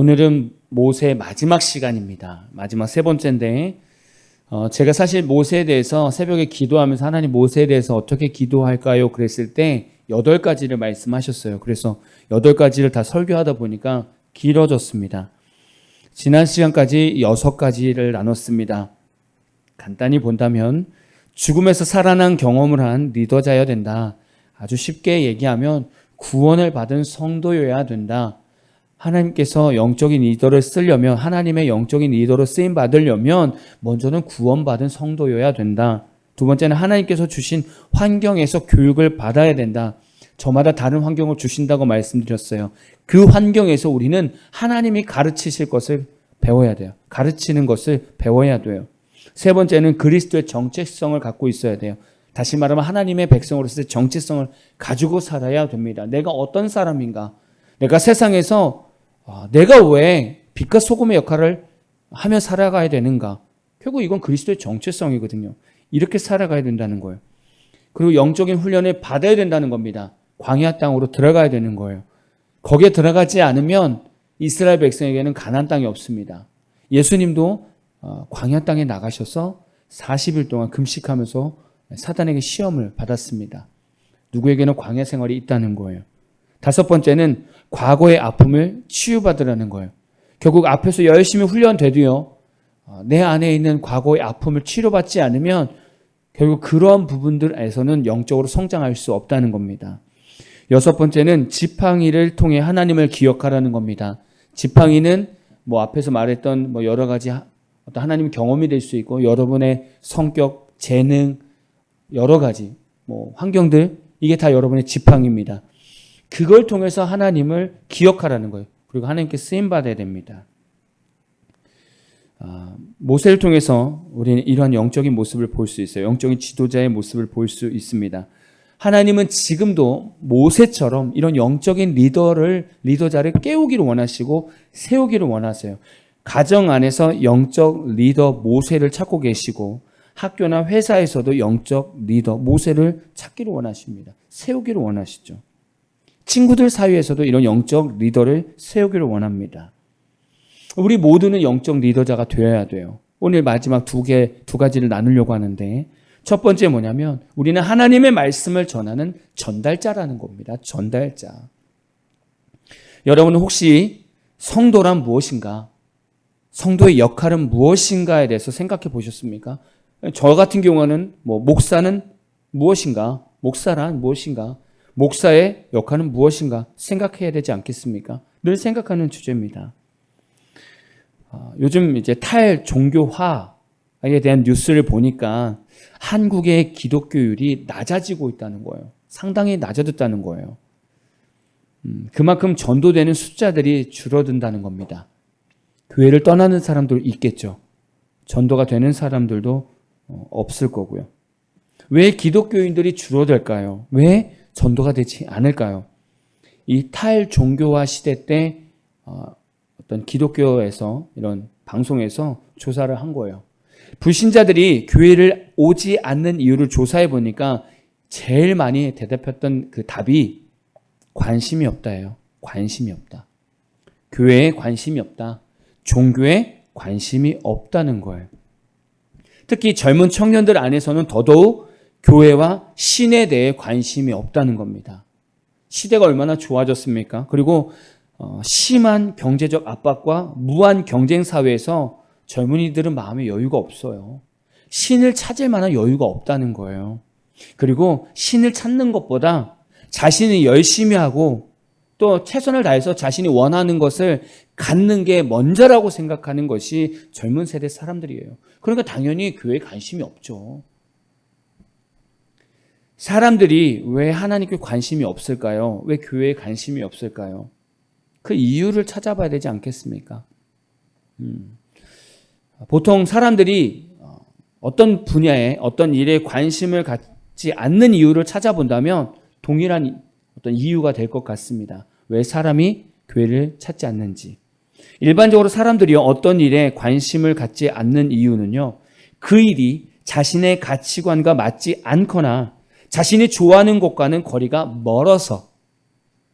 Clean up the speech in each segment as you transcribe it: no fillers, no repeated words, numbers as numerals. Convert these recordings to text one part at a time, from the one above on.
오늘은 모세의 마지막 시간입니다. 마지막 세 번째인데 제가 사실 모세에 대해서 새벽에 기도하면서 하나님 모세에 대해서 어떻게 기도할까요? 그랬을 때 8가지를 말씀하셨어요. 그래서 8가지를 다 설교하다 보니까 길어졌습니다. 지난 시간까지 6가지를 나눴습니다. 간단히 본다면 죽음에서 살아난 경험을 한 리더자여야 된다. 아주 쉽게 얘기하면 구원을 받은 성도여야 된다. 하나님께서 영적인 리더를 쓰려면, 하나님의 영적인 리더로 쓰임 받으려면 먼저는 구원받은 성도여야 된다. 두 번째는 하나님께서 주신 환경에서 교육을 받아야 된다. 저마다 다른 환경을 주신다고 말씀드렸어요. 그 환경에서 우리는 하나님이 가르치실 것을 배워야 돼요. 가르치는 것을 배워야 돼요. 세 번째는 그리스도의 정체성을 갖고 있어야 돼요. 다시 말하면 하나님의 백성으로서의 정체성을 가지고 살아야 됩니다. 내가 어떤 사람인가? 내가 세상에서 내가 왜 빛과 소금의 역할을 하며 살아가야 되는가? 결국 이건 그리스도의 정체성이거든요. 이렇게 살아가야 된다는 거예요. 그리고 영적인 훈련을 받아야 된다는 겁니다. 광야 땅으로 들어가야 되는 거예요. 거기에 들어가지 않으면 이스라엘 백성에게는 가나안 땅이 없습니다. 예수님도 광야 땅에 나가셔서 40일 동안 금식하면서 사단에게 시험을 받았습니다. 누구에게는 광야 생활이 있다는 거예요. 다섯 번째는 과거의 아픔을 치유받으라는 거예요. 결국 앞에서 열심히 훈련돼도요, 내 안에 있는 과거의 아픔을 치료받지 않으면 결국 그러한 부분들에서는 영적으로 성장할 수 없다는 겁니다. 여섯 번째는 지팡이를 통해 하나님을 기억하라는 겁니다. 지팡이는 앞에서 말했던 여러 가지 어떤 하나님의 경험이 될 수 있고, 여러분의 성격, 재능, 여러 가지 환경들, 이게 다 여러분의 지팡이입니다. 그걸 통해서 하나님을 기억하라는 거예요. 그리고 하나님께 쓰임받아야 됩니다. 모세를 통해서 우리는 이러한 영적인 모습을 볼 수 있어요. 영적인 지도자의 모습을 볼 수 있습니다. 하나님은 지금도 모세처럼 이런 영적인 리더자를 깨우기를 원하시고 세우기를 원하세요. 가정 안에서 영적 리더 모세를 찾고 계시고, 학교나 회사에서도 영적 리더 모세를 찾기를 원하십니다. 세우기를 원하시죠. 친구들 사이에서도 이런 영적 리더를 세우기를 원합니다. 우리 모두는 영적 리더자가 되어야 돼요. 오늘 마지막 두 가지를 나누려고 하는데, 첫 번째 뭐냐면 우리는 하나님의 말씀을 전하는 전달자라는 겁니다. 전달자. 여러분은 혹시 성도란 무엇인가? 성도의 역할은 무엇인가에 대해서 생각해 보셨습니까? 저 같은 경우는 목사는 무엇인가? 목사란 무엇인가? 목사의 역할은 무엇인가 생각해야 되지 않겠습니까? 늘 생각하는 주제입니다. 요즘 이제 탈종교화에 대한 뉴스를 보니까 한국의 기독교율이 낮아지고 있다는 거예요. 상당히 낮아졌다는 거예요. 그만큼 전도되는 숫자들이 줄어든다는 겁니다. 교회를 떠나는 사람도 있겠죠. 전도가 되는 사람들도 없을 거고요. 왜 기독교인들이 줄어들까요? 왜 전도가 되지 않을까요? 이 탈종교화 시대 때 어떤 기독교에서 이런 방송에서 조사를 한 거예요. 불신자들이 교회를 오지 않는 이유를 조사해 보니까 제일 많이 대답했던 그 답이 관심이 없다예요. 관심이 없다. 교회에 관심이 없다. 종교에 관심이 없다는 거예요. 특히 젊은 청년들 안에서는 더더욱 교회와 신에 대해 관심이 없다는 겁니다. 시대가 얼마나 좋아졌습니까? 그리고 심한 경제적 압박과 무한 경쟁 사회에서 젊은이들은 마음의 여유가 없어요. 신을 찾을 만한 여유가 없다는 거예요. 그리고 신을 찾는 것보다 자신이 열심히 하고 또 최선을 다해서 자신이 원하는 것을 갖는 게 먼저라고 생각하는 것이 젊은 세대 사람들이에요. 그러니까 당연히 교회에 관심이 없죠. 사람들이 왜 하나님께 관심이 없을까요? 왜 교회에 관심이 없을까요? 그 이유를 찾아봐야 되지 않겠습니까? 보통 사람들이 어떤 분야에 어떤 일에 관심을 갖지 않는 이유를 찾아본다면 동일한 어떤 이유가 될 것 같습니다. 왜 사람이 교회를 찾지 않는지. 일반적으로 사람들이 어떤 일에 관심을 갖지 않는 이유는요, 그 일이 자신의 가치관과 맞지 않거나 자신이 좋아하는 것과는 거리가 멀어서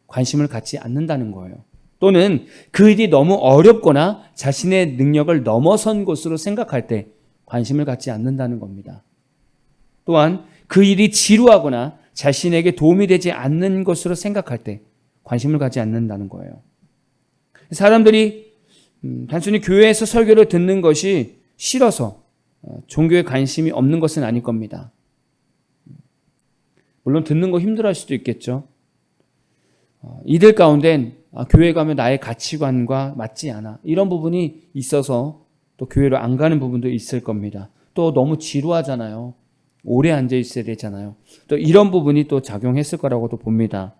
관심을 갖지 않는다는 거예요. 또는 그 일이 너무 어렵거나 자신의 능력을 넘어선 것으로 생각할 때 관심을 갖지 않는다는 겁니다. 또한 그 일이 지루하거나 자신에게 도움이 되지 않는 것으로 생각할 때 관심을 갖지 않는다는 거예요. 사람들이 단순히 교회에서 설교를 듣는 것이 싫어서 종교에 관심이 없는 것은 아닐 겁니다. 물론 듣는 거 힘들어할 수도 있겠죠. 이들 가운데는 교회 가면 나의 가치관과 맞지 않아. 이런 부분이 있어서 또 교회를 안 가는 부분도 있을 겁니다. 또 너무 지루하잖아요. 오래 앉아 있어야 되잖아요. 또 이런 부분이 또 작용했을 거라고도 봅니다.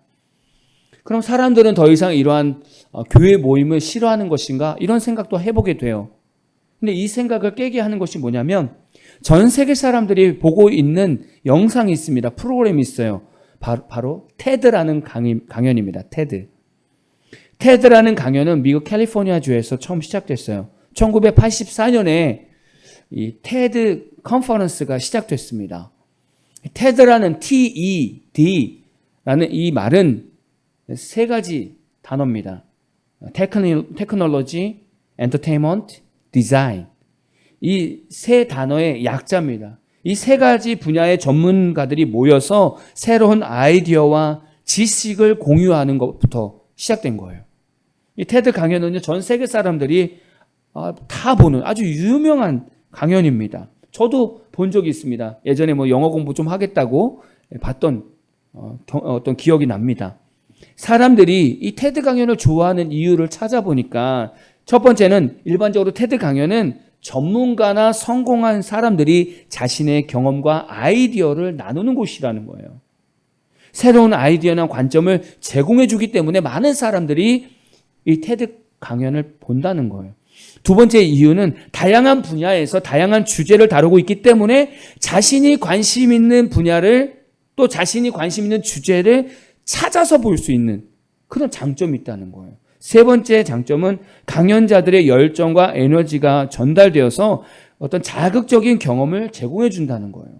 그럼 사람들은 더 이상 이러한 교회 모임을 싫어하는 것인가? 이런 생각도 해보게 돼요. 근데 이 생각을 깨게 하는 것이 뭐냐면 전 세계 사람들이 보고 있는 영상이 있습니다. 프로그램이 있어요. 바로 테드라는 강연입니다. 테드. 테드라는 강연은 미국 캘리포니아주에서 처음 시작됐어요. 1984년에 이 테드 컨퍼런스가 시작됐습니다. 테드라는 TED라는 이 말은 세 가지 단어입니다. 테크놀로지, 엔터테인먼트, 디자인. 이 세 단어의 약자입니다. 이 세 가지 분야의 전문가들이 모여서 새로운 아이디어와 지식을 공유하는 것부터 시작된 거예요. 이 테드 강연은요, 전 세계 사람들이 다 보는 아주 유명한 강연입니다. 저도 본 적이 있습니다. 예전에 영어 공부 좀 하겠다고 봤던 어떤 기억이 납니다. 사람들이 이 테드 강연을 좋아하는 이유를 찾아보니까 첫 번째는 일반적으로 테드 강연은 전문가나 성공한 사람들이 자신의 경험과 아이디어를 나누는 곳이라는 거예요. 새로운 아이디어나 관점을 제공해 주기 때문에 많은 사람들이 이 테드 강연을 본다는 거예요. 두 번째 이유는 다양한 분야에서 다양한 주제를 다루고 있기 때문에 자신이 관심 있는 분야를 또 자신이 관심 있는 주제를 찾아서 볼 수 있는 그런 장점이 있다는 거예요. 세 번째 장점은 강연자들의 열정과 에너지가 전달되어서 어떤 자극적인 경험을 제공해 준다는 거예요.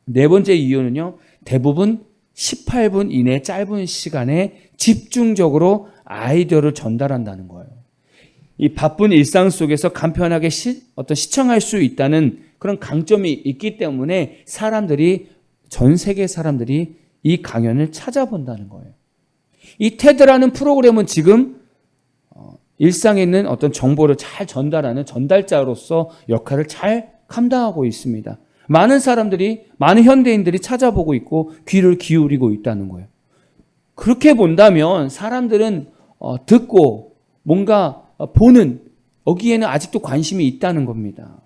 네 번째 이유는요, 대부분 18분 이내 짧은 시간에 집중적으로 아이디어를 전달한다는 거예요. 이 바쁜 일상 속에서 간편하게 시청할 수 있다는 그런 강점이 있기 때문에 전 세계 사람들이 이 강연을 찾아본다는 거예요. 이 테드라는 프로그램은 지금 일상에 있는 어떤 정보를 잘 전달하는 전달자로서 역할을 잘 감당하고 있습니다. 많은 현대인들이 찾아보고 있고 귀를 기울이고 있다는 거예요. 그렇게 본다면 사람들은 듣고 뭔가 보는 여기에는 아직도 관심이 있다는 겁니다.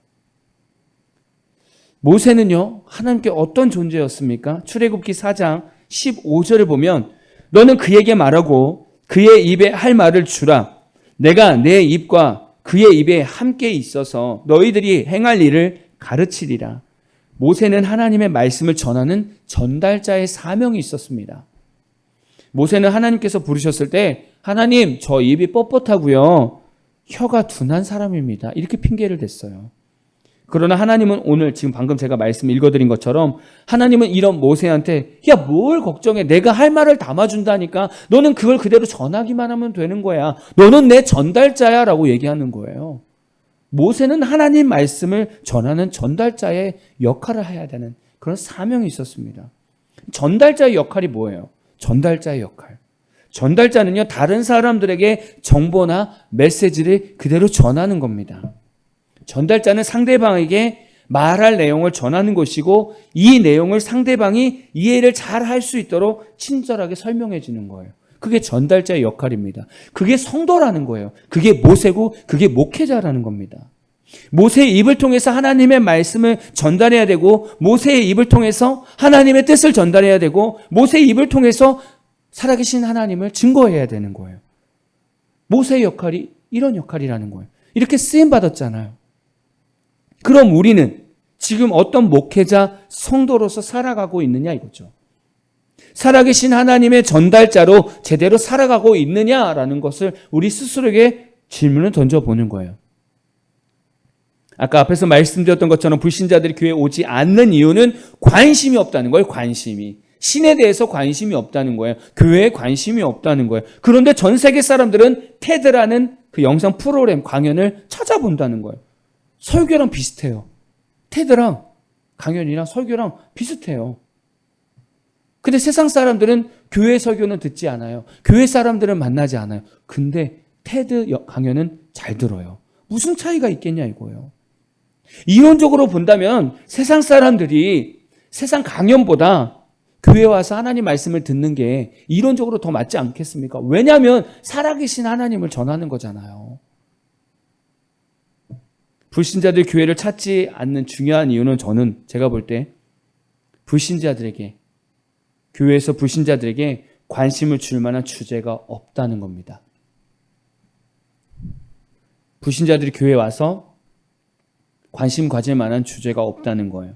모세는요, 하나님께 어떤 존재였습니까? 출애굽기 4장 15절을 보면 너는 그에게 말하고 그의 입에 할 말을 주라. 내가 내 입과 그의 입에 함께 있어서 너희들이 행할 일을 가르치리라. 모세는 하나님의 말씀을 전하는 전달자의 사명이 있었습니다. 모세는 하나님께서 부르셨을 때 하나님, 저 입이 뻣뻣하고요, 혀가 둔한 사람입니다. 이렇게 핑계를 댔어요. 그러나 하나님은 오늘 지금 방금 제가 말씀 읽어드린 것처럼 하나님은 이런 모세한테 야, 뭘 걱정해. 내가 할 말을 담아준다니까. 너는 그걸 그대로 전하기만 하면 되는 거야. 너는 내 전달자야 라고 얘기하는 거예요. 모세는 하나님 말씀을 전하는 전달자의 역할을 해야 되는 그런 사명이 있었습니다. 전달자의 역할이 뭐예요? 전달자의 역할. 전달자는요, 다른 사람들에게 정보나 메시지를 그대로 전하는 겁니다. 전달자는 상대방에게 말할 내용을 전하는 것이고 이 내용을 상대방이 이해를 잘 할 수 있도록 친절하게 설명해 주는 거예요. 그게 전달자의 역할입니다. 그게 성도라는 거예요. 그게 모세고 그게 목회자라는 겁니다. 모세의 입을 통해서 하나님의 말씀을 전달해야 되고 모세의 입을 통해서 하나님의 뜻을 전달해야 되고 모세의 입을 통해서 살아계신 하나님을 증거해야 되는 거예요. 모세의 역할이 이런 역할이라는 거예요. 이렇게 쓰임받았잖아요. 그럼 우리는 지금 어떤 목회자, 성도로서 살아가고 있느냐 이거죠. 살아계신 하나님의 전달자로 제대로 살아가고 있느냐라는 것을 우리 스스로에게 질문을 던져보는 거예요. 아까 앞에서 말씀드렸던 것처럼 불신자들이 교회에 오지 않는 이유는 관심이 없다는 거예요. 관심이. 신에 대해서 관심이 없다는 거예요. 교회에 관심이 없다는 거예요. 그런데 전 세계 사람들은 테드라는 그 영상 프로그램 강연을 찾아본다는 거예요. 설교랑 비슷해요. 테드랑 강연이랑 설교랑 비슷해요. 근데 세상 사람들은 교회 설교는 듣지 않아요. 교회 사람들은 만나지 않아요. 근데 테드 강연은 잘 들어요. 무슨 차이가 있겠냐 이거예요. 이론적으로 본다면 세상 사람들이 세상 강연보다 교회 와서 하나님 말씀을 듣는 게 이론적으로 더 맞지 않겠습니까? 왜냐하면 살아계신 하나님을 전하는 거잖아요. 불신자들 교회를 찾지 않는 중요한 이유는 제가 볼 때 불신자들에게, 교회에서 불신자들에게 관심을 줄 만한 주제가 없다는 겁니다. 불신자들이 교회에 와서 관심 가질 만한 주제가 없다는 거예요.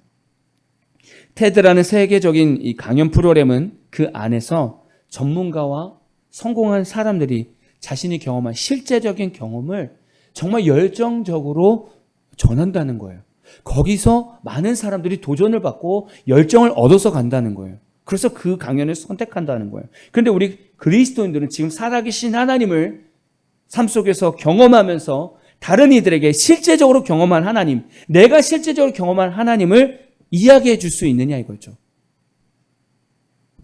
테드라는 세계적인 이 강연 프로그램은 그 안에서 전문가와 성공한 사람들이 자신이 경험한 실제적인 경험을 정말 열정적으로 전한다는 거예요. 거기서 많은 사람들이 도전을 받고 열정을 얻어서 간다는 거예요. 그래서 그 강연을 선택한다는 거예요. 그런데 우리 그리스도인들은 지금 살아계신 하나님을 삶 속에서 경험하면서 다른 이들에게 실제적으로 경험한 하나님, 내가 실제적으로 경험한 하나님을 이야기해 줄 수 있느냐 이거죠.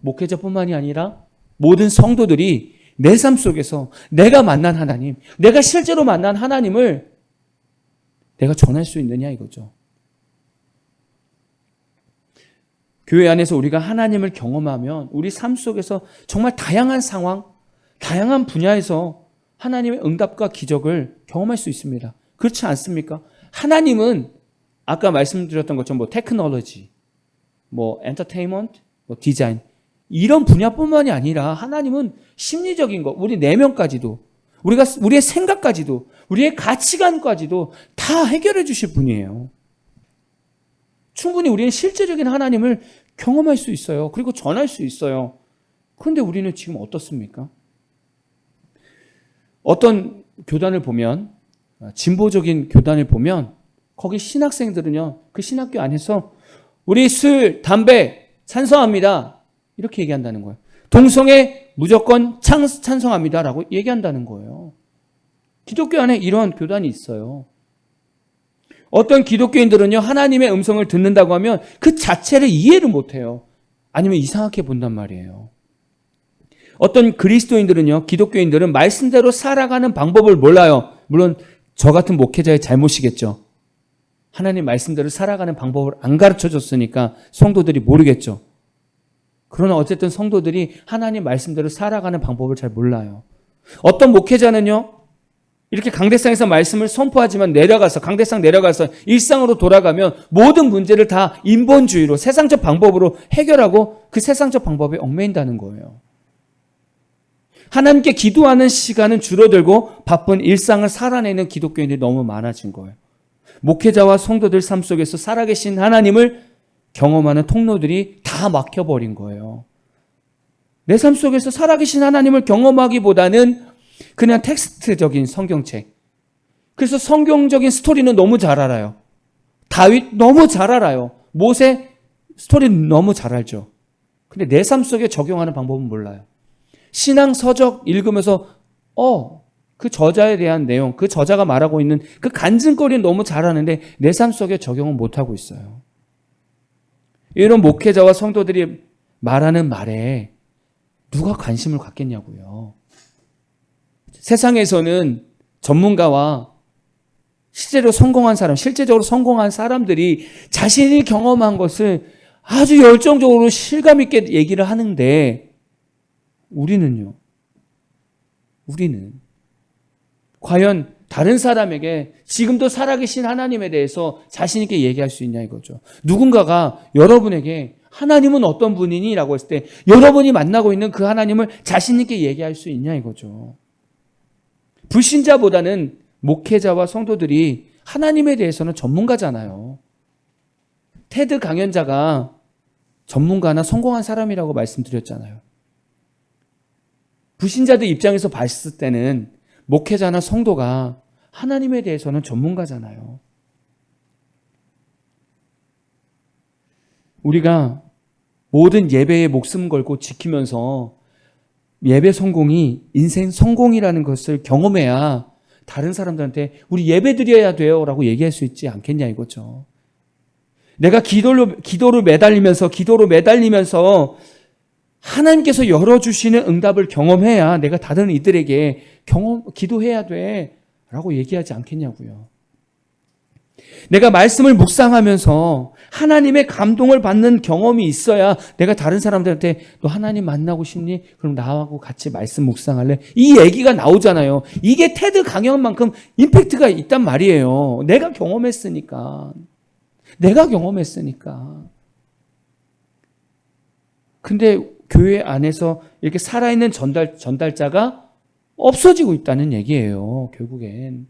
목회자뿐만이 아니라 모든 성도들이 내 삶 속에서 내가 만난 하나님, 내가 실제로 만난 하나님을 내가 전할 수 있느냐 이거죠. 교회 안에서 우리가 하나님을 경험하면 우리 삶 속에서 정말 다양한 상황, 다양한 분야에서 하나님의 응답과 기적을 경험할 수 있습니다. 그렇지 않습니까? 하나님은 아까 말씀드렸던 것처럼 뭐 테크놀로지, 뭐 엔터테인먼트, 뭐 디자인 이런 분야뿐만이 아니라 하나님은 심리적인 것, 우리 내면까지도, 우리의 생각까지도, 우리의 가치관까지도 다 해결해 주실 분이에요. 충분히 우리는 실제적인 하나님을 경험할 수 있어요. 그리고 전할 수 있어요. 그런데 우리는 지금 어떻습니까? 어떤 교단을 보면, 진보적인 교단을 보면 거기 신학생들은요, 그 신학교 안에서 우리 술, 담배 찬성합니다. 이렇게 얘기한다는 거예요. 동성애 무조건 찬성합니다라고 얘기한다는 거예요. 기독교 안에 이런 교단이 있어요. 어떤 기독교인들은요, 하나님의 음성을 듣는다고 하면 그 자체를 이해를 못해요. 아니면 이상하게 본단 말이에요. 어떤 그리스도인들은요, 기독교인들은 말씀대로 살아가는 방법을 몰라요. 물론 저 같은 목회자의 잘못이겠죠. 하나님 말씀대로 살아가는 방법을 안 가르쳐줬으니까 성도들이 모르겠죠. 그러나 어쨌든 성도들이 하나님 말씀대로 살아가는 방법을 잘 몰라요. 어떤 목회자는요, 이렇게 강대상에서 말씀을 선포하지만 강대상 내려가서 일상으로 돌아가면 모든 문제를 다 인본주의로, 세상적 방법으로 해결하고 그 세상적 방법에 얽매인다는 거예요. 하나님께 기도하는 시간은 줄어들고 바쁜 일상을 살아내는 기독교인들이 너무 많아진 거예요. 목회자와 성도들 삶 속에서 살아계신 하나님을 경험하는 통로들이 다 막혀버린 거예요. 내 삶 속에서 살아계신 하나님을 경험하기보다는 그냥 텍스트적인 성경책. 그래서 성경적인 스토리는 너무 잘 알아요. 다윗 너무 잘 알아요. 모세 스토리는 너무 잘 알죠. 근데 내 삶 속에 적용하는 방법은 몰라요. 신앙 서적 읽으면서 그 저자에 대한 내용, 그 저자가 말하고 있는 그 간증거리는 너무 잘 아는데 내 삶 속에 적용은 못하고 있어요. 이런 목회자와 성도들이 말하는 말에 누가 관심을 갖겠냐고요. 세상에서는 전문가와 실제적으로 성공한 사람들이 자신이 경험한 것을 아주 열정적으로 실감 있게 얘기를 하는데 우리는 과연 다른 사람에게 지금도 살아계신 하나님에 대해서 자신 있게 얘기할 수 있냐 이거죠. 누군가가 여러분에게 하나님은 어떤 분이니? 라고 했을 때 여러분이 만나고 있는 그 하나님을 자신 있게 얘기할 수 있냐 이거죠. 불신자보다는 목회자와 성도들이 하나님에 대해서는 전문가잖아요. 테드 강연자가 전문가나 성공한 사람이라고 말씀드렸잖아요. 불신자들 입장에서 봤을 때는 목회자나 성도가 하나님에 대해서는 전문가잖아요. 우리가 모든 예배에 목숨 걸고 지키면서 예배 성공이 인생 성공이라는 것을 경험해야 다른 사람들한테 우리 예배 드려야 돼요 라고 얘기할 수 있지 않겠냐 이거죠. 내가 기도로 매달리면서 하나님께서 열어주시는 응답을 경험해야 내가 다른 이들에게 기도해야 돼 라고 얘기하지 않겠냐고요. 내가 말씀을 묵상하면서 하나님의 감동을 받는 경험이 있어야 내가 다른 사람들한테 너 하나님 만나고 싶니? 그럼 나하고 같이 말씀 묵상할래? 이 얘기가 나오잖아요. 이게 테드 강연만큼 임팩트가 있단 말이에요. 내가 경험했으니까. 근데 교회 안에서 이렇게 살아있는 전달자가 없어지고 있다는 얘기예요. 결국엔.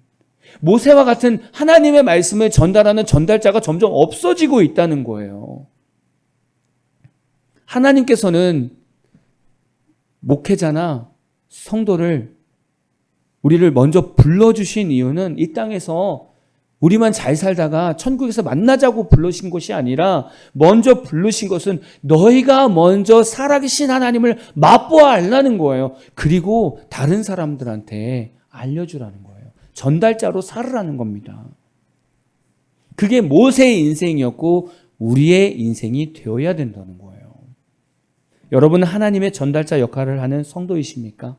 모세와 같은 하나님의 말씀을 전달하는 전달자가 점점 없어지고 있다는 거예요. 하나님께서는 목회자나 성도를 우리를 먼저 불러주신 이유는 이 땅에서 우리만 잘 살다가 천국에서 만나자고 부르신 것이 아니라 먼저 부르신 것은 너희가 먼저 살아계신 하나님을 맛보아 알라는 거예요. 그리고 다른 사람들한테 알려주라는 거예요. 전달자로 살으라는 겁니다. 그게 모세의 인생이었고 우리의 인생이 되어야 된다는 거예요. 여러분은 하나님의 전달자 역할을 하는 성도이십니까?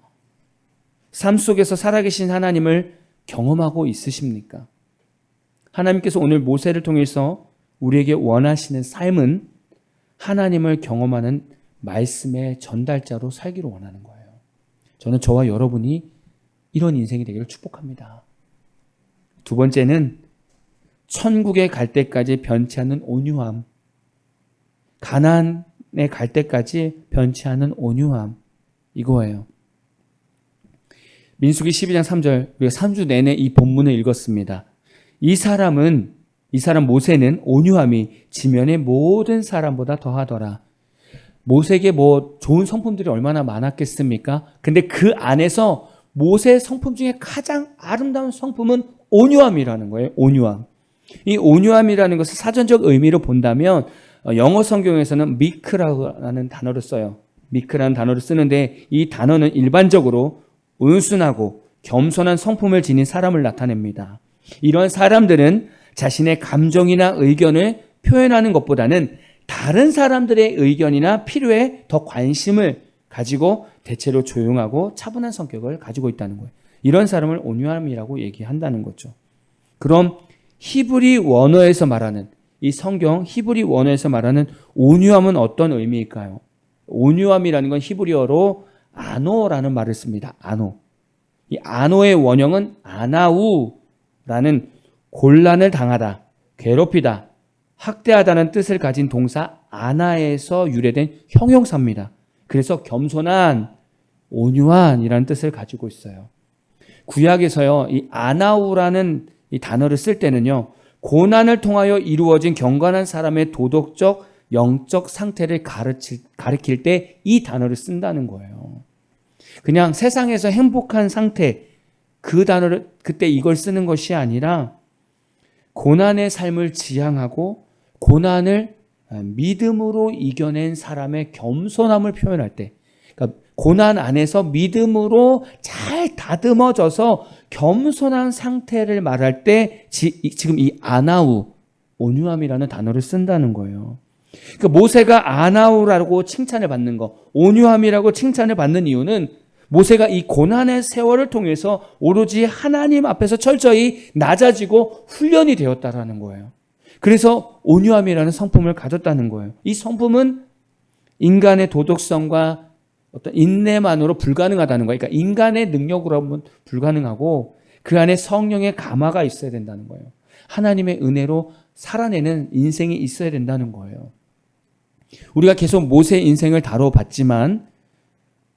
삶 속에서 살아계신 하나님을 경험하고 있으십니까? 하나님께서 오늘 모세를 통해서 우리에게 원하시는 삶은 하나님을 경험하는 말씀의 전달자로 살기를 원하는 거예요. 저는 저와 여러분이 이런 인생이 되기를 축복합니다. 두 번째는 천국에 갈 때까지 변치 않는 온유함, 가나안에 갈 때까지 변치 않는 온유함, 이거예요. 민수기 12장 3절, 우리가 3주 내내 이 본문을 읽었습니다. 이 사람 모세는 온유함이 지면의 모든 사람보다 더하더라. 모세에게 좋은 성품들이 얼마나 많았겠습니까? 근데 그 안에서 모세의 성품 중에 가장 아름다운 성품은 온유함이라는 거예요. 온유함. 이 온유함이라는 것을 사전적 의미로 본다면 영어 성경에서는 meek라는 단어를 써요. meek라는 단어를 쓰는데 이 단어는 일반적으로 온순하고 겸손한 성품을 지닌 사람을 나타냅니다. 이런 사람들은 자신의 감정이나 의견을 표현하는 것보다는 다른 사람들의 의견이나 필요에 더 관심을 가지고 대체로 조용하고 차분한 성격을 가지고 있다는 거예요. 이런 사람을 온유함이라고 얘기한다는 거죠. 그럼 히브리 원어에서 말하는 이 성경 히브리 원어에서 말하는 온유함은 어떤 의미일까요? 온유함이라는 건 히브리어로 아노라는 말을 씁니다. 아노. 이 아노의 원형은 아나우라는 곤란을 당하다, 괴롭히다, 학대하다는 뜻을 가진 동사 아나에서 유래된 형용사입니다. 그래서 겸손한, 온유한이라는 뜻을 가지고 있어요. 구약에서요, 이 아나우라는 이 단어를 쓸 때는요, 고난을 통하여 이루어진 경건한 사람의 도덕적, 영적 상태를 가리킬 때 이 단어를 쓴다는 거예요. 그냥 세상에서 행복한 상태, 그 단어를 그때 이걸 쓰는 것이 아니라 고난의 삶을 지향하고 고난을 믿음으로 이겨낸 사람의 겸손함을 표현할 때, 그러니까 고난 안에서 믿음으로 잘 다듬어져서 겸손한 상태를 말할 때 지금 이 아나우, 온유함이라는 단어를 쓴다는 거예요. 그러니까 모세가 아나우라고 칭찬을 받는 거, 온유함이라고 칭찬을 받는 이유는 모세가 이 고난의 세월을 통해서 오로지 하나님 앞에서 철저히 낮아지고 훈련이 되었다라는 거예요. 그래서 온유함이라는 성품을 가졌다는 거예요. 이 성품은 인간의 도덕성과 어떤 인내만으로 불가능하다는 거예요. 그러니까 인간의 능력으로 하면 불가능하고 그 안에 성령의 감화가 있어야 된다는 거예요. 하나님의 은혜로 살아내는 인생이 있어야 된다는 거예요. 우리가 계속 모세의 인생을 다뤄봤지만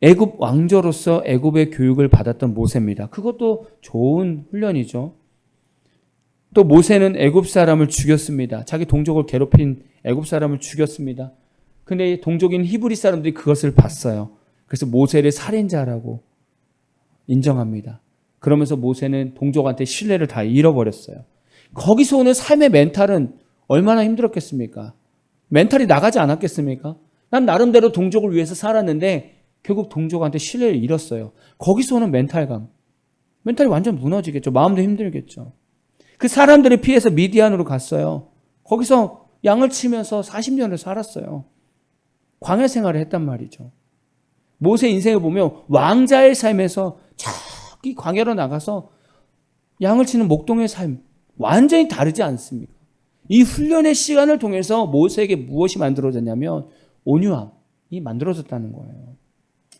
애굽 왕조로서 애굽의 교육을 받았던 모세입니다. 그것도 좋은 훈련이죠. 또 모세는 애굽 사람을 죽였습니다. 자기 동족을 괴롭힌 애굽 사람을 죽였습니다. 근데 동족인 히브리 사람들이 그것을 봤어요. 그래서 모세를 살인자라고 인정합니다. 그러면서 모세는 동족한테 신뢰를 다 잃어버렸어요. 거기서 오는 삶의 멘탈은 얼마나 힘들었겠습니까? 멘탈이 나가지 않았겠습니까? 난 나름대로 동족을 위해서 살았는데 결국 동족한테 신뢰를 잃었어요. 거기서 오는 멘탈이 완전 무너지겠죠. 마음도 힘들겠죠. 그 사람들을 피해서 미디안으로 갔어요. 거기서 양을 치면서 40년을 살았어요. 광야 생활을 했단 말이죠. 모세 인생을 보면 왕자의 삶에서 저기 광야로 나가서 양을 치는 목동의 삶 완전히 다르지 않습니까? 이 훈련의 시간을 통해서 모세에게 무엇이 만들어졌냐면 온유함이 만들어졌다는 거예요.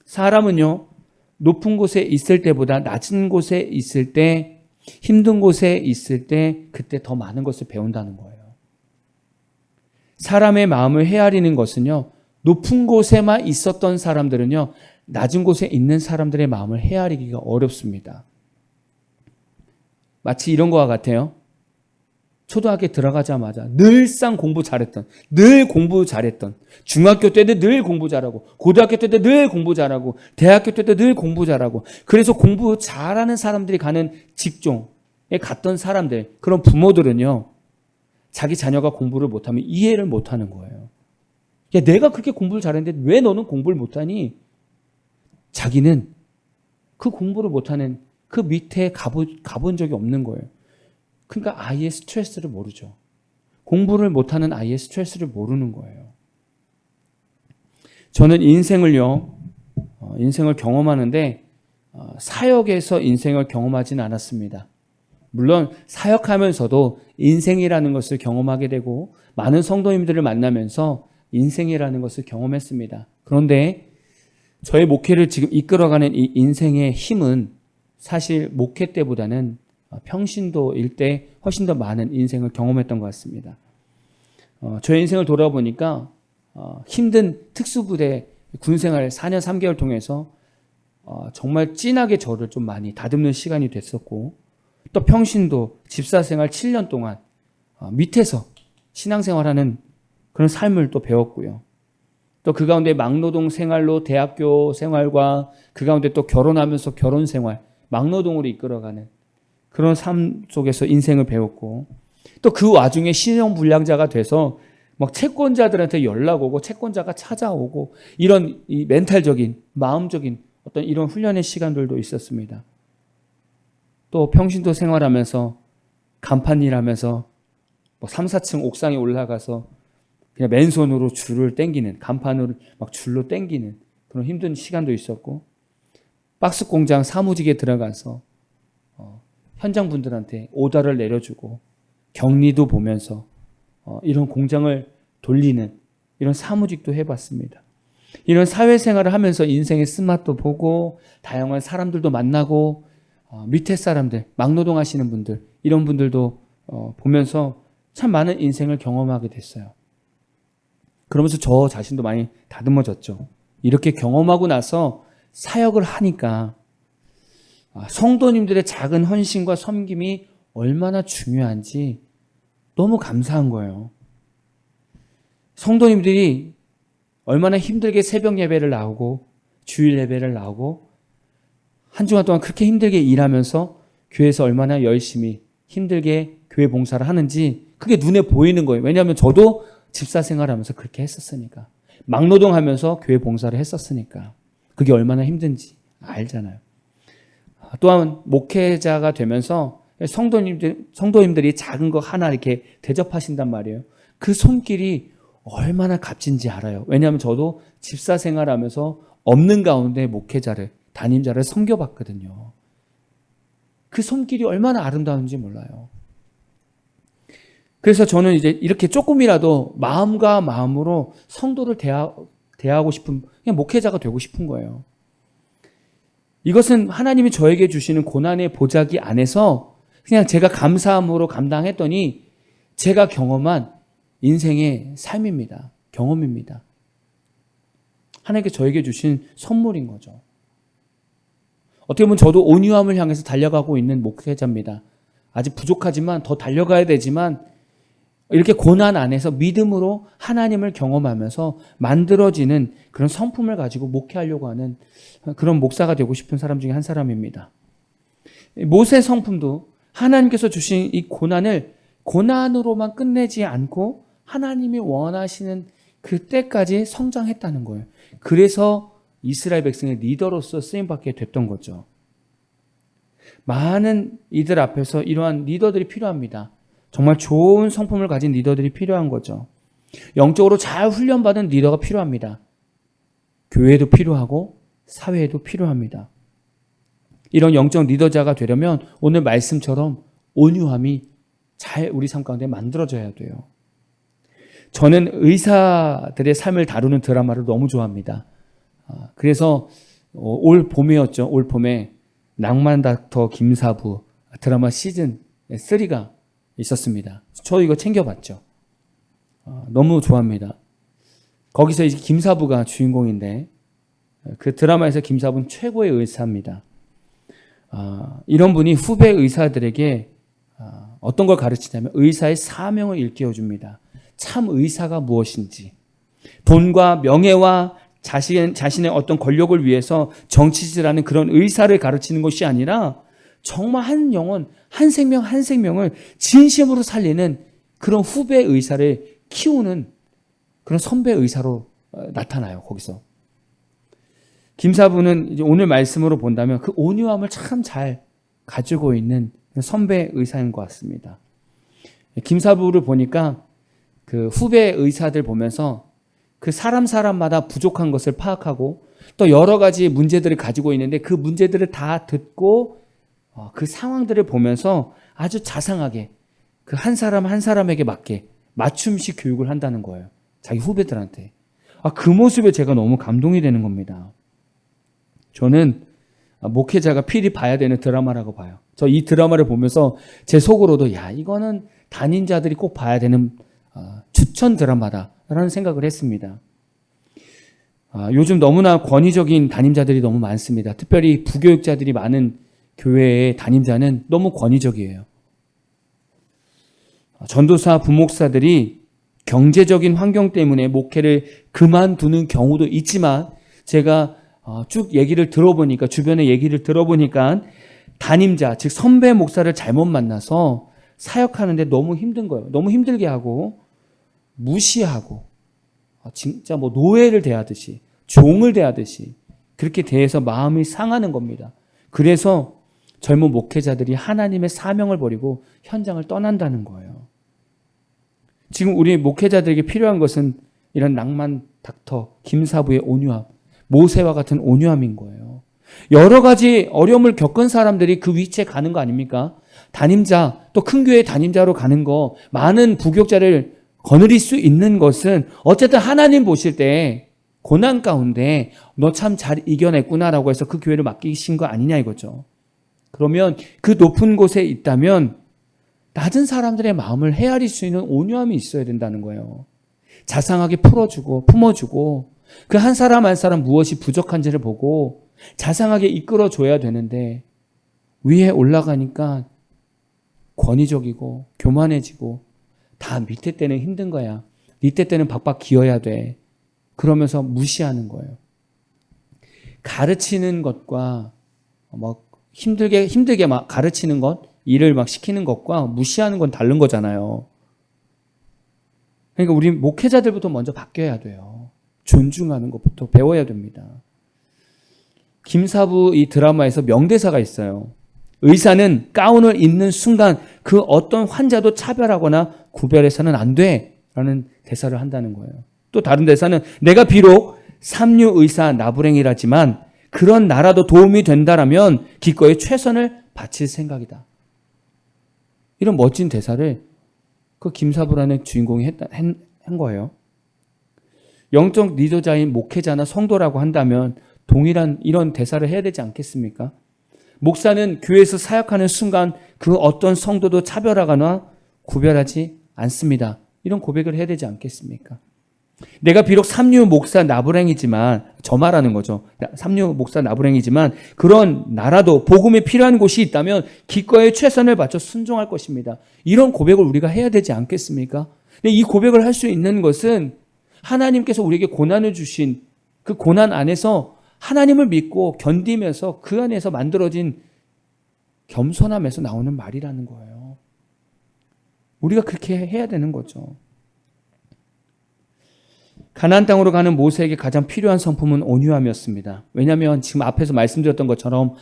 사람은요, 높은 곳에 있을 때보다 낮은 곳에 있을 때, 힘든 곳에 있을 때 그때 더 많은 것을 배운다는 거예요. 사람의 마음을 헤아리는 것은요, 높은 곳에만 있었던 사람들은요, 낮은 곳에 있는 사람들의 마음을 헤아리기가 어렵습니다. 마치 이런 거와 같아요. 초등학교에 들어가자마자 늘상 공부 잘했던, 중학교 때도 늘 공부 잘하고, 고등학교 때도 늘 공부 잘하고, 대학교 때도 늘 공부 잘하고, 그래서 공부 잘하는 사람들이 가는 직종에 갔던 사람들, 그런 부모들은요, 자기 자녀가 공부를 못하면 이해를 못하는 거예요. 야, 내가 그렇게 공부를 잘했는데 왜 너는 공부를 못하니? 자기는 그 공부를 못하는 그 밑에 가본 적이 없는 거예요. 그러니까 아이의 스트레스를 모르죠. 공부를 못하는 아이의 스트레스를 모르는 거예요. 저는 인생을 경험하는데 사역에서 인생을 경험하지는 않았습니다. 물론 사역하면서도 인생이라는 것을 경험하게 되고 많은 성도님들을 만나면서 인생이라는 것을 경험했습니다. 그런데 저의 목회를 지금 이끌어가는 이 인생의 힘은 사실 목회 때보다는 평신도일 때 훨씬 더 많은 인생을 경험했던 것 같습니다. 저의 인생을 돌아보니까 힘든 특수부대 군생활 4년 3개월 통해서 정말 진하게 저를 좀 많이 다듬는 시간이 됐었고, 또 평신도 집사생활 7년 동안 밑에서 신앙생활하는 그런 삶을 또 배웠고요. 또 그 가운데 막노동 생활로 대학교 생활과 그 가운데 또 결혼하면서 결혼생활, 막노동으로 이끌어가는 그런 삶 속에서 인생을 배웠고, 또 그 와중에 신용불량자가 돼서 막 채권자들한테 연락 오고 채권자가 찾아오고 이런 이 멘탈적인, 마음적인 어떤 이런 훈련의 시간들도 있었습니다. 또 평신도 생활하면서 간판 일하면서 뭐 3, 4층 옥상에 올라가서 그냥 맨손으로 줄을 당기는, 간판을 막 줄로 당기는 그런 힘든 시간도 있었고, 박스 공장 사무직에 들어가서 현장 분들한테 오더를 내려주고 격리도 보면서 이런 공장을 돌리는 이런 사무직도 해봤습니다. 이런 사회생활을 하면서 인생의 쓴맛도 보고 다양한 사람들도 만나고 밑에 사람들, 막노동 하시는 분들, 이런 분들도 보면서 참 많은 인생을 경험하게 됐어요. 그러면서 저 자신도 많이 다듬어졌죠. 이렇게 경험하고 나서 사역을 하니까 성도님들의 작은 헌신과 섬김이 얼마나 중요한지 너무 감사한 거예요. 성도님들이 얼마나 힘들게 새벽 예배를 나오고 주일 예배를 나오고 한 주간 동안 그렇게 힘들게 일하면서 교회에서 얼마나 열심히 힘들게 교회 봉사를 하는지 그게 눈에 보이는 거예요. 왜냐하면 저도 집사 생활하면서 그렇게 했었으니까, 막노동하면서 교회 봉사를 했었으니까 그게 얼마나 힘든지 알잖아요. 또한 목회자가 되면서 성도님들이 작은 거 하나 이렇게 대접하신단 말이에요. 그 손길이 얼마나 값진지 알아요. 왜냐하면 저도 집사 생활하면서 없는 가운데 목회자를, 담임자를 섬겨봤거든요. 그 손길이 얼마나 아름다운지 몰라요. 그래서 저는 이제 이렇게 조금이라도 마음과 마음으로 성도를 대하고 싶은, 그냥 목회자가 되고 싶은 거예요. 이것은 하나님이 저에게 주시는 고난의 보자기 안에서 그냥 제가 감사함으로 감당했더니 제가 경험한 인생의 삶입니다. 경험입니다. 하나님께 저에게 주신 선물인 거죠. 어떻게 보면 저도 온유함을 향해서 달려가고 있는 목회자입니다. 아직 부족하지만 더 달려가야 되지만 이렇게 고난 안에서 믿음으로 하나님을 경험하면서 만들어지는 그런 성품을 가지고 목회하려고 하는 그런 목사가 되고 싶은 사람 중에 한 사람입니다. 모세 성품도 하나님께서 주신 이 고난을 고난으로만 끝내지 않고 하나님이 원하시는 그때까지 성장했다는 거예요. 그래서 이스라엘 백성의 리더로서 쓰임받게 됐던 거죠. 많은 이들 앞에서 이러한 리더들이 필요합니다. 정말 좋은 성품을 가진 리더들이 필요한 거죠. 영적으로 잘 훈련받은 리더가 필요합니다. 교회도 필요하고 사회에도 필요합니다. 이런 영적 리더자가 되려면 오늘 말씀처럼 온유함이 잘 우리 삶 가운데 만들어져야 돼요. 저는 의사들의 삶을 다루는 드라마를 너무 좋아합니다. 그래서 올 봄이었죠. 올 봄에 낭만 닥터 김사부 드라마 시즌 3가 있었습니다. 저 이거 챙겨봤죠. 너무 좋아합니다. 거기서 이제 김사부가 주인공인데 그 드라마에서 김사부는 최고의 의사입니다. 이런 분이 후배 의사들에게 어떤 걸 가르치냐면 의사의 사명을 일깨워줍니다. 참 의사가 무엇인지, 돈과 명예와 자신의 어떤 권력을 위해서 정치질하는 그런 의사를 가르치는 것이 아니라 정말 한 영혼, 한 생명 한 생명을 진심으로 살리는 그런 후배 의사를 키우는 그런 선배 의사로 나타나요. 거기서 김사부는 이제 오늘 말씀으로 본다면 그 온유함을 참 잘 가지고 있는 선배 의사인 것 같습니다. 김사부를 보니까 그 후배 의사들 보면서 그 사람마다 부족한 것을 파악하고 또 여러 가지 문제들을 가지고 있는데 그 문제들을 다 듣고 그 상황들을 보면서 아주 자상하게 그 한 사람 한 사람에게 맞게 맞춤식 교육을 한다는 거예요. 자기 후배들한테. 그 모습에 제가 너무 감동이 되는 겁니다. 저는 목회자가 필히 봐야 되는 드라마라고 봐요. 저 이 드라마를 보면서 제 속으로도 이거는 단임자들이 꼭 봐야 되는 추천 드라마다라는 생각을 했습니다. 요즘 너무나 권위적인 담임자들이 너무 많습니다. 특별히 부교육자들이 많은 교회의 담임자는 너무 권위적이에요. 전도사, 부목사들이 경제적인 환경 때문에 목회를 그만두는 경우도 있지만 제가 쭉 얘기를 들어보니까 주변의 얘기를 들어보니까 담임자, 즉 선배 목사를 잘못 만나서 사역하는데 너무 힘든 거예요. 너무 힘들게 하고 무시하고 진짜 뭐 노예를 대하듯이 종을 대하듯이 그렇게 대해서 마음이 상하는 겁니다. 그래서 젊은 목회자들이 하나님의 사명을 버리고 현장을 떠난다는 거예요. 지금 우리 목회자들에게 필요한 것은 이런 낭만 닥터 김사부의 온유함, 모세와 같은 온유함인 거예요. 여러 가지 어려움을 겪은 사람들이 그 위치에 가는 거 아닙니까? 담임자, 또 큰 교회 담임자로 가는 거, 많은 부교육자를 거느릴 수 있는 것은 어쨌든 하나님 보실 때 고난 가운데 너 참 잘 이겨냈구나라고 해서 그 교회를 맡기신 거 아니냐 이거죠. 그러면 그 높은 곳에 있다면 낮은 사람들의 마음을 헤아릴 수 있는 온유함이 있어야 된다는 거예요. 자상하게 풀어주고 품어주고 그 한 사람 한 사람 무엇이 부족한지를 보고 자상하게 이끌어줘야 되는데 위에 올라가니까 권위적이고 교만해지고 다 밑에 때는 힘든 거야. 밑에 때는 박박 기어야 돼. 그러면서 무시하는 거예요. 가르치는 것과 힘들게 막 가르치는 것, 일을 막 시키는 것과 무시하는 건 다른 거잖아요. 그러니까 우리 목회자들부터 먼저 바뀌어야 돼요. 존중하는 것부터 배워야 됩니다. 김사부 이 드라마에서 명대사가 있어요. 의사는 가운을 입는 순간 그 어떤 환자도 차별하거나 구별해서는 안 돼 라는 대사를 한다는 거예요. 또 다른 대사는 내가 비록 삼류 의사 나부랭이라지만 그런 나라도 도움이 된다라면 기꺼이 최선을 바칠 생각이다. 이런 멋진 대사를 그 김사부라는 주인공이 한 거예요. 영적 리더자인 목회자나 성도라고 한다면 동일한 이런 대사를 해야 되지 않겠습니까? 목사는 교회에서 사역하는 순간 그 어떤 성도도 차별하거나 구별하지 않습니다. 이런 고백을 해야 되지 않겠습니까? 내가 비록 삼류 목사 나부랭이지만 저 말하는 거죠. 삼류 목사 나부랭이지만 그런 나라도 복음이 필요한 곳이 있다면 기꺼이 최선을 바쳐 순종할 것입니다. 이런 고백을 우리가 해야 되지 않겠습니까? 근데 이 고백을 할 수 있는 것은 하나님께서 우리에게 고난을 주신 그 고난 안에서 하나님을 믿고 견디면서 그 안에서 만들어진 겸손함에서 나오는 말이라는 거예요. 우리가 그렇게 해야 되는 거죠. 가나안 땅으로 가는 모세에게 가장 필요한 성품은 온유함이었습니다. 왜냐하면 지금 앞에서 말씀드렸던 것처럼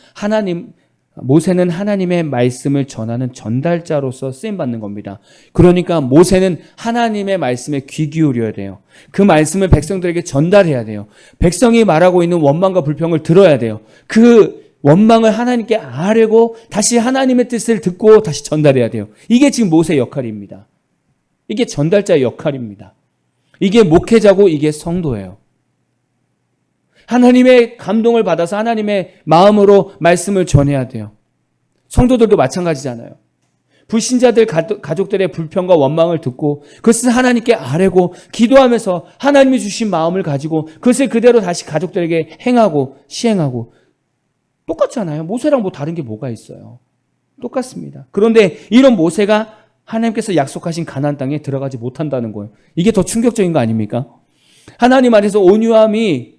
모세는 하나님의 말씀을 전하는 전달자로서 쓰임받는 겁니다. 그러니까 모세는 하나님의 말씀에 귀 기울여야 돼요. 그 말씀을 백성들에게 전달해야 돼요. 백성이 말하고 있는 원망과 불평을 들어야 돼요. 그 원망을 하나님께 아뢰고 다시 하나님의 뜻을 듣고 다시 전달해야 돼요. 이게 지금 모세의 역할입니다. 이게 전달자의 역할입니다. 이게 목회자고 이게 성도예요. 하나님의 감동을 받아서 하나님의 마음으로 말씀을 전해야 돼요. 성도들도 마찬가지잖아요. 불신자들 가족들의 불평과 원망을 듣고 그것을 하나님께 아뢰고 기도하면서 하나님이 주신 마음을 가지고 그것을 그대로 다시 가족들에게 행하고 시행하고 똑같잖아요. 모세랑 뭐 다른 게 뭐가 있어요. 똑같습니다. 그런데 이런 모세가 하나님께서 약속하신 가나안 땅에 들어가지 못한다는 거예요. 이게 더 충격적인 거 아닙니까? 하나님 안에서 온유함이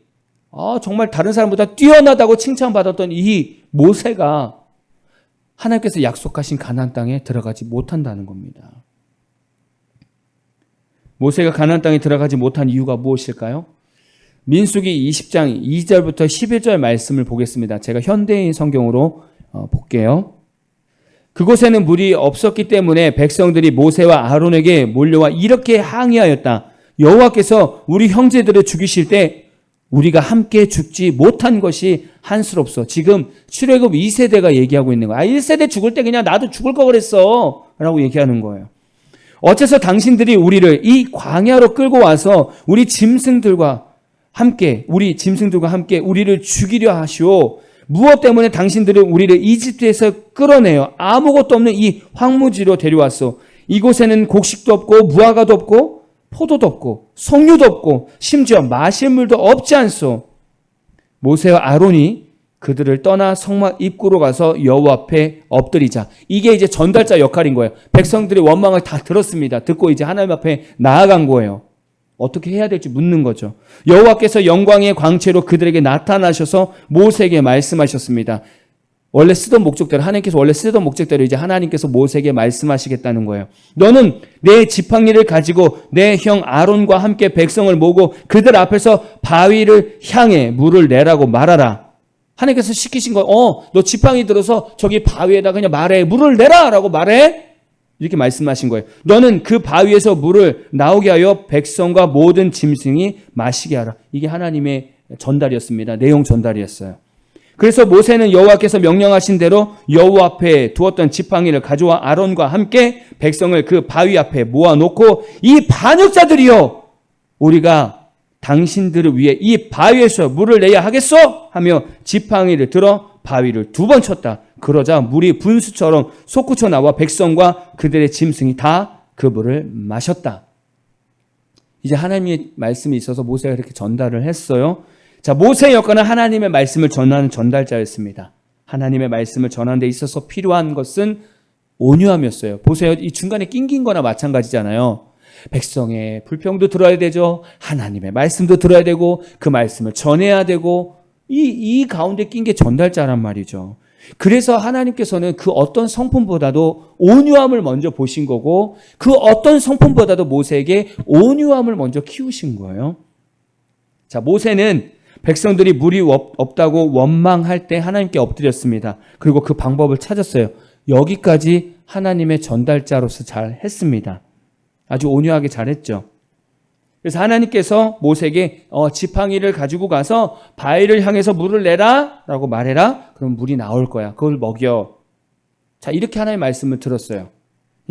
정말 다른 사람보다 뛰어나다고 칭찬받았던 이 모세가 하나님께서 약속하신 가나안 땅에 들어가지 못한다는 겁니다. 모세가 가나안 땅에 들어가지 못한 이유가 무엇일까요? 민수기 20장 2절부터 11절 말씀을 보겠습니다. 제가 현대인 성경으로 볼게요. 그곳에는 물이 없었기 때문에 백성들이 모세와 아론에게 몰려와 이렇게 항의하였다. 여호와께서 우리 형제들을 죽이실 때 우리가 함께 죽지 못한 것이 한스럽소. 지금 출애굽 2세대가 얘기하고 있는 거야. 1세대 죽을 때 그냥 나도 죽을 거 그랬어 라고 얘기하는 거예요. 어째서 당신들이 우리를 이 광야로 끌고 와서 우리 짐승들과 함께 우리를 죽이려 하시오. 무엇 때문에 당신들은 우리를 이집트에서 끌어내어 아무것도 없는 이 황무지로 데려왔소. 이곳에는 곡식도 없고 무화과도 없고 포도도 없고 석류도 없고 심지어 마실 물도 없지 않소. 모세와 아론이 그들을 떠나 성막 입구로 가서 여호와 앞에 엎드리자. 이게 이제 전달자 역할인 거예요. 백성들이 원망을 다 들었습니다. 듣고 이제 하나님 앞에 나아간 거예요. 어떻게 해야 될지 묻는 거죠. 여호와께서 영광의 광채로 그들에게 나타나셔서 모세에게 말씀하셨습니다. 하나님께서 원래 쓰던 목적대로 이제 하나님께서 모세에게 말씀하시겠다는 거예요. 너는 내 지팡이를 가지고 내 형 아론과 함께 백성을 모으고 그들 앞에서 바위를 향해 물을 내라고 말하라. 하나님께서 시키신 거, 너 지팡이 들어서 저기 바위에다 그냥 말해. 물을 내라! 라고 말해. 이렇게 말씀하신 거예요. 너는 그 바위에서 물을 나오게 하여 백성과 모든 짐승이 마시게 하라. 이게 하나님의 전달이었습니다. 내용 전달이었어요. 그래서 모세는 여호와께서 명령하신 대로 여호와 앞에 두었던 지팡이를 가져와 아론과 함께 백성을 그 바위 앞에 모아놓고 이 반역자들이여 우리가 당신들을 위해 이 바위에서 물을 내야 하겠소? 하며 지팡이를 들어 바위를 2번 쳤다. 그러자 물이 분수처럼 솟구쳐 나와 백성과 그들의 짐승이 다 그 물을 마셨다. 이제 하나님의 말씀이 있어서 모세가 이렇게 전달을 했어요. 자, 모세의 역할은 하나님의 말씀을 전하는 전달자였습니다. 하나님의 말씀을 전하는 데 있어서 필요한 것은 온유함이었어요. 보세요. 이 중간에 낑긴 거나 마찬가지잖아요. 백성의 불평도 들어야 되죠. 하나님의 말씀도 들어야 되고 그 말씀을 전해야 되고 이 가운데 낀 게 전달자란 말이죠. 그래서 하나님께서는 그 어떤 성품보다도 온유함을 먼저 보신 거고 그 어떤 성품보다도 모세에게 온유함을 먼저 키우신 거예요. 자, 모세는 백성들이 물이 없다고 원망할 때 하나님께 엎드렸습니다. 그리고 그 방법을 찾았어요. 여기까지 하나님의 전달자로서 잘 했습니다. 아주 온유하게 잘했죠. 그래서 하나님께서 모세에게 지팡이를 가지고 가서 바위를 향해서 물을 내라 라고 말해라. 그럼 물이 나올 거야. 그걸 먹여. 자, 이렇게 하나님의 말씀을 들었어요.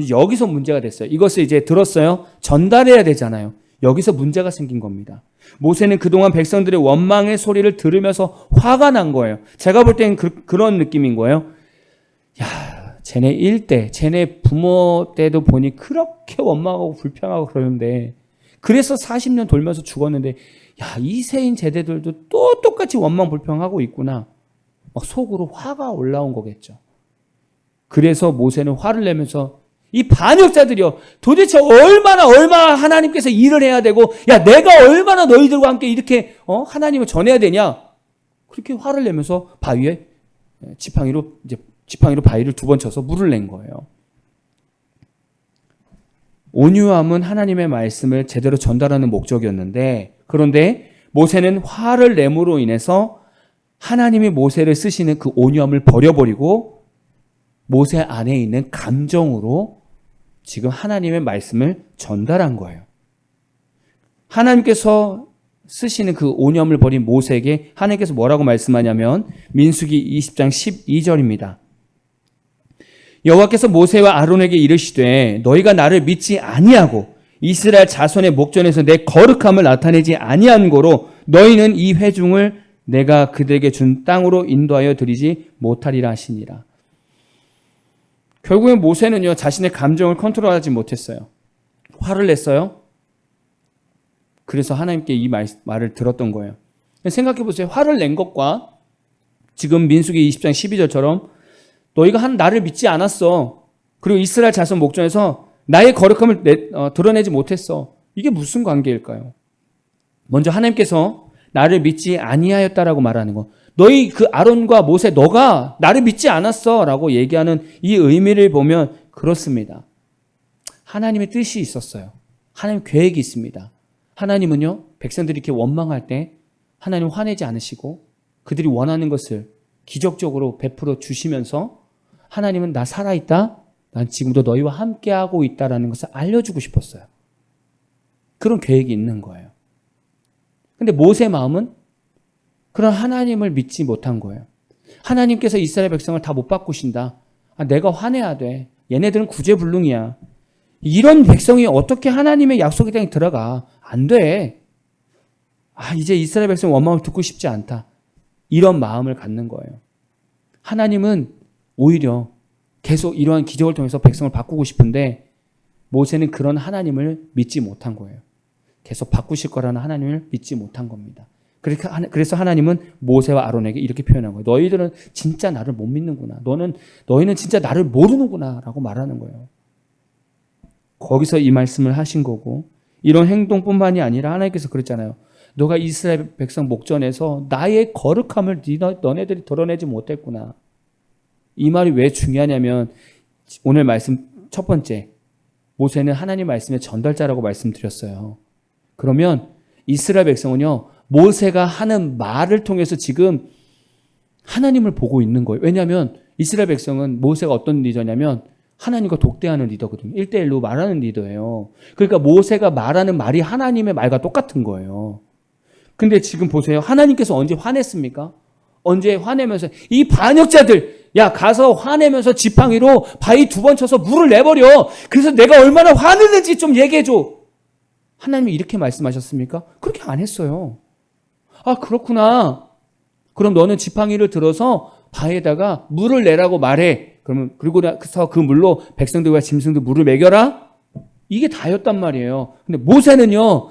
여기서 문제가 됐어요. 이것을 이제 들었어요. 전달해야 되잖아요. 여기서 문제가 생긴 겁니다. 모세는 그동안 백성들의 원망의 소리를 들으면서 화가 난 거예요. 제가 볼 땐 그런 느낌인 거예요. 야, 쟤네 일대, 쟤네 부모 때도 보니 그렇게 원망하고 불평하고 그러는데 그래서 40년 돌면서 죽었는데 야, 이 세인 세대들도 또 똑같이 원망 불평하고 있구나. 막 속으로 화가 올라온 거겠죠. 그래서 모세는 화를 내면서 이 반역자들이요. 도대체 얼마나 하나님께서 일을 해야 되고 야, 내가 얼마나 너희들과 함께 이렇게 하나님을 전해야 되냐. 그렇게 화를 내면서 바위에 지팡이로 바위를 2번 쳐서 물을 낸 거예요. 온유함은 하나님의 말씀을 제대로 전달하는 목적이었는데, 그런데 모세는 화를 내므로 인해서 하나님이 모세를 쓰시는 그 온유함을 버려버리고 모세 안에 있는 감정으로 지금 하나님의 말씀을 전달한 거예요. 하나님께서 쓰시는 그 온유함을 버린 모세에게 하나님께서 뭐라고 말씀하냐면 민수기 20장 12절입니다. 여호와께서 모세와 아론에게 이르시되 너희가 나를 믿지 아니하고 이스라엘 자손의 목전에서 내 거룩함을 나타내지 아니한 고로 너희는 이 회중을 내가 그들에게 준 땅으로 인도하여 드리지 못하리라 하시니라. 결국엔 모세는요, 자신의 감정을 컨트롤하지 못했어요. 화를 냈어요. 그래서 하나님께 이 말을 들었던 거예요. 생각해 보세요. 화를 낸 것과 지금 민수기 20장 12절처럼 너희가 나를 믿지 않았어. 그리고 이스라엘 자손 목전에서 나의 거룩함을 드러내지 못했어. 이게 무슨 관계일까요? 먼저 하나님께서 나를 믿지 아니하였다라고 말하는 거. 너희 그 아론과 모세 너가 나를 믿지 않았어 라고 얘기하는 이 의미를 보면 그렇습니다. 하나님의 뜻이 있었어요. 하나님 계획이 있습니다. 하나님은요, 백성들이 이렇게 원망할 때 하나님 화내지 않으시고 그들이 원하는 것을 기적적으로 베풀어 주시면서 하나님은 나 살아있다. 난 지금도 너희와 함께하고 있다라는 것을 알려주고 싶었어요. 그런 계획이 있는 거예요. 근데 모세의 마음은 그런 하나님을 믿지 못한 거예요. 하나님께서 이스라엘 백성을 다 못 바꾸신다. 내가 화내야 돼. 얘네들은 구제불능이야. 이런 백성이 어떻게 하나님의 약속의 땅에 들어가? 안 돼. 이제 이스라엘 백성 원망을 듣고 싶지 않다. 이런 마음을 갖는 거예요. 하나님은 오히려 계속 이러한 기적을 통해서 백성을 바꾸고 싶은데 모세는 그런 하나님을 믿지 못한 거예요. 계속 바꾸실 거라는 하나님을 믿지 못한 겁니다. 그래서 하나님은 모세와 아론에게 이렇게 표현한 거예요. 너희들은 진짜 나를 못 믿는구나. 너희는 진짜 나를 모르는구나 라고 말하는 거예요. 거기서 이 말씀을 하신 거고, 이런 행동뿐만이 아니라 하나님께서 그랬잖아요. 너가 이스라엘 백성 목전에서 나의 거룩함을 너네들이 드러내지 못했구나. 이 말이 왜 중요하냐면 오늘 말씀 첫 번째, 모세는 하나님 말씀의 전달자라고 말씀드렸어요. 그러면 이스라엘 백성은요, 모세가 하는 말을 통해서 지금 하나님을 보고 있는 거예요. 왜냐하면 이스라엘 백성은 모세가 어떤 리더냐면 하나님과 독대하는 리더거든요. 1대1로 말하는 리더예요. 그러니까 모세가 말하는 말이 하나님의 말과 똑같은 거예요. 근데 지금 보세요. 하나님께서 언제 화냈습니까? 언제 화내면서 이 반역자들, 야 가서 화내면서 지팡이로 바위 2번 쳐서 물을 내버려. 그래서 내가 얼마나 화냈는지 좀 얘기해줘. 하나님이 이렇게 말씀하셨습니까? 그렇게 안 했어요. 그렇구나. 그럼 너는 지팡이를 들어서 바위에다가 물을 내라고 말해. 그러면 그리고 나서 그 물로 백성들과 짐승들 물을 먹여라. 이게 다였단 말이에요. 근데 모세는요,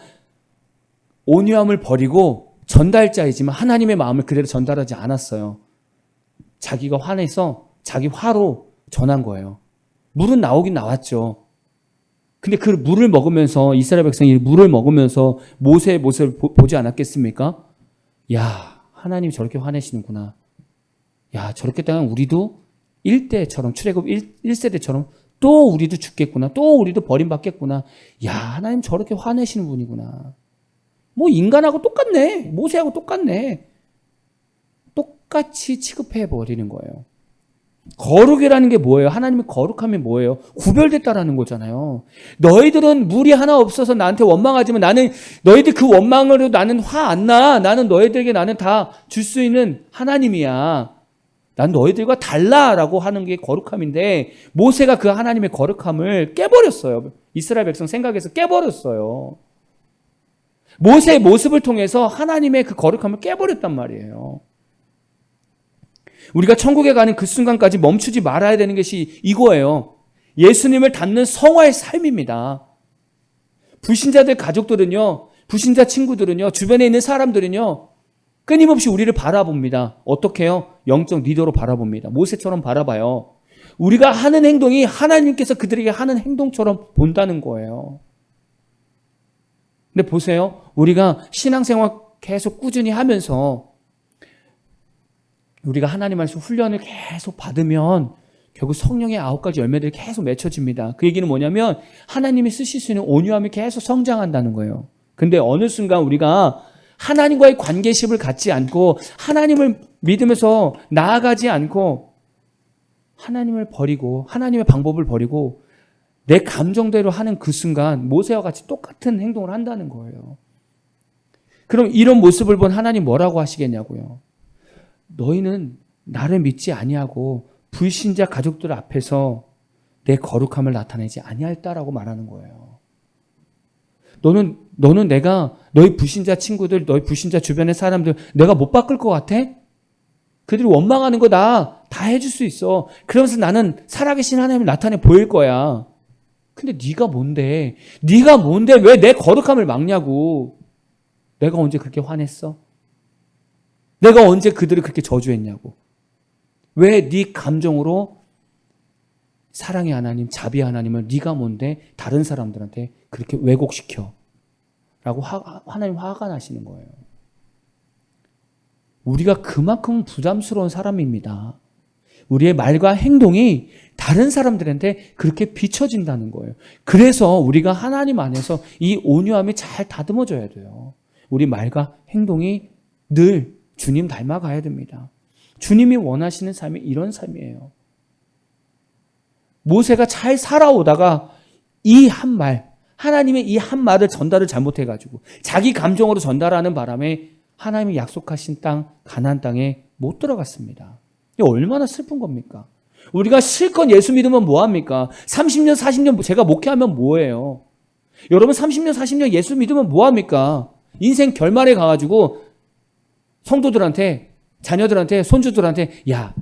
온유함을 버리고 전달자이지만 하나님의 마음을 그대로 전달하지 않았어요. 자기가 화내서 자기 화로 전한 거예요. 물은 나오긴 나왔죠. 근데 그 물을 먹으면서 이스라엘 백성이 물을 먹으면서 모세의 모습을 보지 않았겠습니까? 야, 하나님 저렇게 화내시는구나. 야, 저렇게 되면 우리도 1대처럼 출애굽 1세대처럼 또 우리도 죽겠구나. 또 우리도 버림받겠구나. 야, 하나님 저렇게 화내시는 분이구나. 뭐 인간하고 똑같네. 모세하고 똑같네. 똑같이 취급해버리는 거예요. 거룩이라는 게 뭐예요? 하나님의 거룩함이 뭐예요? 구별됐다라는 거잖아요. 너희들은 물이 하나 없어서 나한테 원망하지만 나는 너희들 그 원망으로 나는 화 안 나. 나는 너희들에게 나는 다 줄 수 있는 하나님이야. 난 너희들과 달라라고 하는 게 거룩함인데 모세가 그 하나님의 거룩함을 깨버렸어요. 이스라엘 백성 생각에서 깨버렸어요. 모세의 모습을 통해서 하나님의 그 거룩함을 깨버렸단 말이에요. 우리가 천국에 가는 그 순간까지 멈추지 말아야 되는 것이 이거예요. 예수님을 닮는 성화의 삶입니다. 불신자들 가족들은요, 불신자 친구들은요, 주변에 있는 사람들은요, 끊임없이 우리를 바라봅니다. 어떻게 해요? 영적 리더로 바라봅니다. 모세처럼 바라봐요. 우리가 하는 행동이 하나님께서 그들에게 하는 행동처럼 본다는 거예요. 근데 보세요. 우리가 신앙생활 계속 꾸준히 하면서 우리가 하나님 말씀 훈련을 계속 받으면 결국 성령의 9가지 열매들이 계속 맺혀집니다. 그 얘기는 뭐냐면 하나님이 쓰실 수 있는 온유함이 계속 성장한다는 거예요. 근데 어느 순간 우리가 하나님과의 관계심을 갖지 않고 하나님을 믿으면서 나아가지 않고 하나님을 버리고 하나님의 방법을 버리고 내 감정대로 하는 그 순간 모세와 같이 똑같은 행동을 한다는 거예요. 그럼 이런 모습을 본 하나님 뭐라고 하시겠냐고요. 너희는 나를 믿지 아니하고 불신자 가족들 앞에서 내 거룩함을 나타내지 아니할다라고 말하는 거예요. 너는 내가 너희 불신자 친구들, 너희 불신자 주변의 사람들 내가 못 바꿀 것 같아? 그들이 원망하는 거 나 다 해줄 수 있어. 그러면서 나는 살아계신 하나님을 나타내 보일 거야. 근데 네가 뭔데 왜 내 거룩함을 막냐고. 내가 언제 그렇게 화냈어? 내가 언제 그들을 그렇게 저주했냐고. 왜 네 감정으로 사랑의 하나님, 자비의 하나님을 네가 뭔데 다른 사람들한테 그렇게 왜곡시켜? 라고 하나님 화가 나시는 거예요. 우리가 그만큼 부담스러운 사람입니다. 우리의 말과 행동이 다른 사람들한테 그렇게 비춰진다는 거예요. 그래서 우리가 하나님 안에서 이 온유함이 잘 다듬어져야 돼요. 우리 말과 행동이 늘 주님 닮아가야 됩니다. 주님이 원하시는 삶이 이런 삶이에요. 모세가 잘 살아오다가 이 한 말, 하나님의 이 한 말을 전달을 잘못해가지고 자기 감정으로 전달하는 바람에 하나님이 약속하신 땅, 가나안 땅에 못 들어갔습니다. 이게 얼마나 슬픈 겁니까? 우리가 실컷 예수 믿으면 뭐합니까? 30년, 40년 제가 목회하면 뭐예요? 여러분 30년, 40년 예수 믿으면 뭐합니까? 인생 결말에 가가지고 성도들한테, 자녀들한테, 손주들한테 야,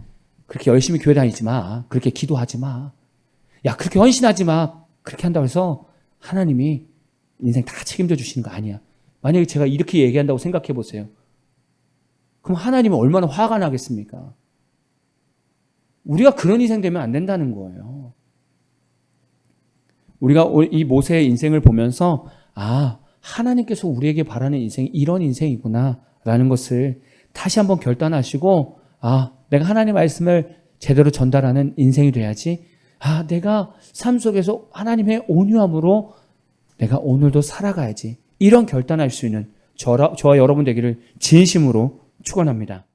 그렇게 열심히 교회 다니지 마. 그렇게 기도하지 마. 야, 그렇게 헌신하지 마. 그렇게 한다고 해서 하나님이 인생 다 책임져 주시는 거 아니야. 만약에 제가 이렇게 얘기한다고 생각해 보세요. 그럼 하나님은 얼마나 화가 나겠습니까? 우리가 그런 인생 되면 안 된다는 거예요. 우리가 이 모세의 인생을 보면서 하나님께서 우리에게 바라는 인생이 이런 인생이구나 라는 것을 다시 한번 결단하시고 내가 하나님의 말씀을 제대로 전달하는 인생이 돼야지. 내가 삶 속에서 하나님의 온유함으로 내가 오늘도 살아가야지. 이런 결단할 수 있는 저와 여러분 되기를 진심으로 축원합니다.